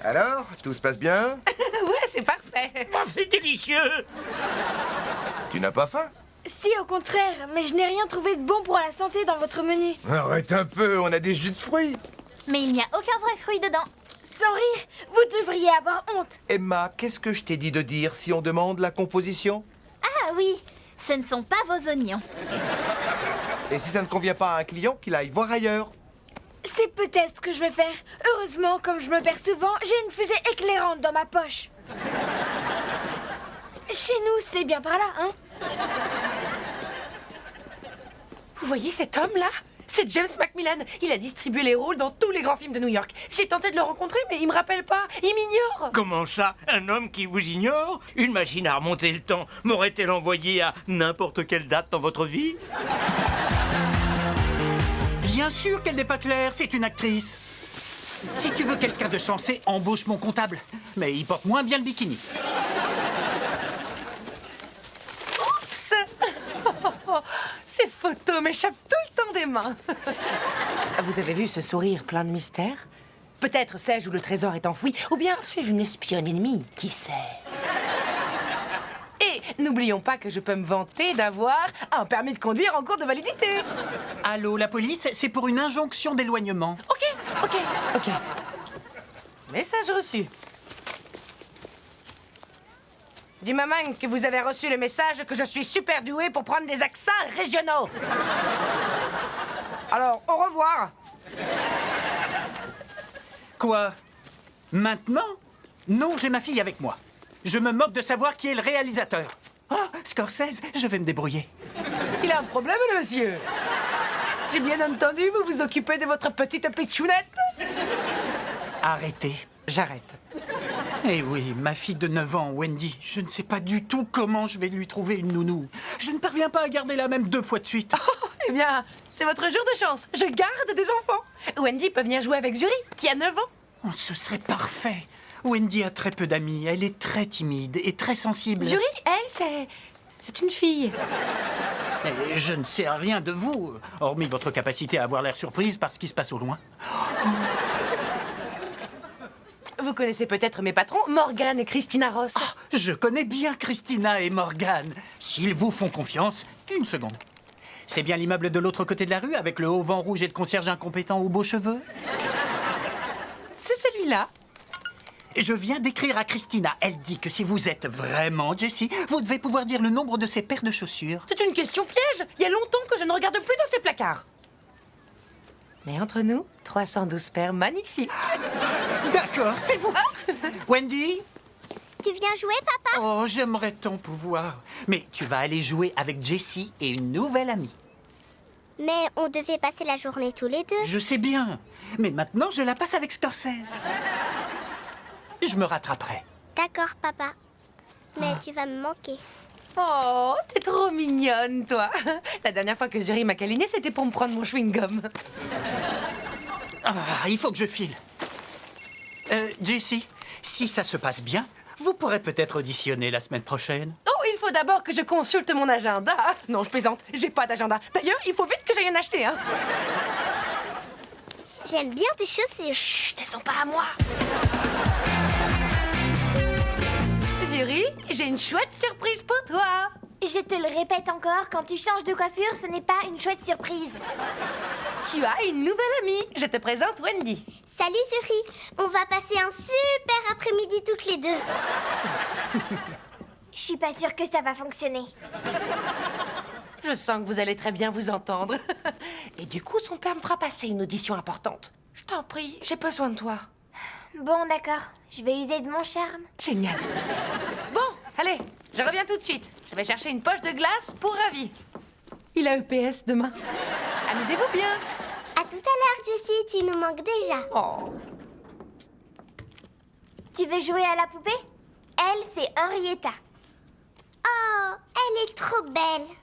Alors, tout se passe bien? Ouais, c'est parfait. Oh, c'est délicieux. Tu n'as pas faim? Si, au contraire, mais je n'ai rien trouvé de bon pour la santé dans votre menu. Arrête un peu, on a des jus de fruits. Mais il n'y a aucun vrai fruit dedans. Sans rire, vous devriez avoir honte. Emma, qu'est-ce que je t'ai dit de dire si on demande la composition? Ah oui, ce ne sont pas vos oignons. Et si ça ne convient pas à un client, qu'il aille voir ailleurs. C'est peut-être ce que je vais faire. Heureusement, comme je me perds souvent, j'ai une fusée éclairante dans ma poche. Chez nous, c'est bien par là, hein? Vous voyez cet homme-là? C'est James Macmillan. Il a distribué les rôles dans tous les grands films de New York. J'ai tenté de le rencontrer, mais il me rappelle pas. Il m'ignore. Comment ça? Un homme qui vous ignore? Une machine à remonter le temps m'aurait-elle envoyé à n'importe quelle date dans votre vie? Bien sûr qu'elle n'est pas claire, c'est une actrice. Si tu veux quelqu'un de sensé, embauche mon comptable. Mais il porte moins bien le bikini. Oups. Ces photos m'échappent tout le temps des mains. Vous avez vu ce sourire plein de mystère? Peut-être sais-je où le trésor est enfoui, ou bien suis-je une espionne ennemie, qui sait? Et n'oublions pas que je peux me vanter d'avoir un permis de conduire en cours de validité. Allô, la police, c'est pour une injonction d'éloignement. Ok. Message reçu. Dis maman que vous avez reçu le message que je suis super douée pour prendre des accents régionaux. Alors, au revoir. Quoi? Maintenant? Non, j'ai ma fille avec moi. Je me moque de savoir qui est le réalisateur. Oh, Scorsese, je vais me débrouiller. Il a un problème, le monsieur. J'ai bien entendu, vous vous occupez de votre petite pitchounette. Arrêtez. J'arrête. Eh oui, ma fille de 9 ans, Wendy, je ne sais pas du tout comment je vais lui trouver une nounou. Je ne parviens pas à garder la même 2 fois de suite. Eh bien, c'est votre jour de chance. Je garde des enfants. Wendy peut venir jouer avec Zuri, qui a 9 ans. Oh, ce serait parfait. Wendy a très peu d'amis, elle est très timide et très sensible. Zuri, elle, c'est une fille. Et je ne sais rien de vous, hormis votre capacité à avoir l'air surprise par ce qui se passe au loin. Vous connaissez peut-être mes patrons, Morgan et Christina Ross. Ah, je connais bien Christina et Morgan. S'ils vous font confiance, une seconde. C'est bien l'immeuble de l'autre côté de la rue avec le haut vent rouge et le concierge incompétent aux beaux cheveux? C'est celui-là. Je viens d'écrire à Christina. Elle dit que si vous êtes vraiment Jessie, vous devez pouvoir dire le nombre de ses paires de chaussures. C'est une question piège. Il y a longtemps que je ne regarde plus dans ces placards. Mais entre nous, 312 paires magnifiques. D'accord, c'est vous. Wendy? Tu viens jouer, papa? Oh, j'aimerais tant pouvoir. Mais tu vas aller jouer avec Jessie et une nouvelle amie. Mais on devait passer la journée tous les deux. Je sais bien. Mais maintenant, je la passe avec Scorsese. Je me rattraperai. D'accord, papa. Mais tu vas me manquer. Oh, t'es trop mignonne, toi. La dernière fois que Zuri m'a câliné, c'était pour me prendre mon chewing-gum. Ah, il faut que je file. Jessie, si ça se passe bien, vous pourrez peut-être auditionner la semaine prochaine. Oh, il faut d'abord que je consulte mon agenda. Non, je plaisante, j'ai pas d'agenda. D'ailleurs, il faut vite que j'aille en acheter, hein. J'aime bien tes chaussures. Chut, elles sont pas à moi. Zuri, j'ai une chouette surprise pour toi. Je te le répète encore, quand tu changes de coiffure, ce n'est pas une chouette surprise. Tu as une nouvelle amie. Je te présente Wendy. Salut Zuri, on va passer un super après-midi toutes les deux. Je suis pas sûre que ça va fonctionner. Je sens que vous allez très bien vous entendre. Et du coup, son père me fera passer une audition importante. Je t'en prie, j'ai besoin de toi. Bon, d'accord, je vais user de mon charme. Génial. Bon, allez, je reviens tout de suite. Je vais chercher une poche de glace pour Ravi. Il a EPS demain. Amusez-vous bien. À tout à l'heure, Jessie, tu nous manques déjà. Oh. Tu veux jouer à la poupée? Elle, c'est Henrietta. Oh, elle est trop belle.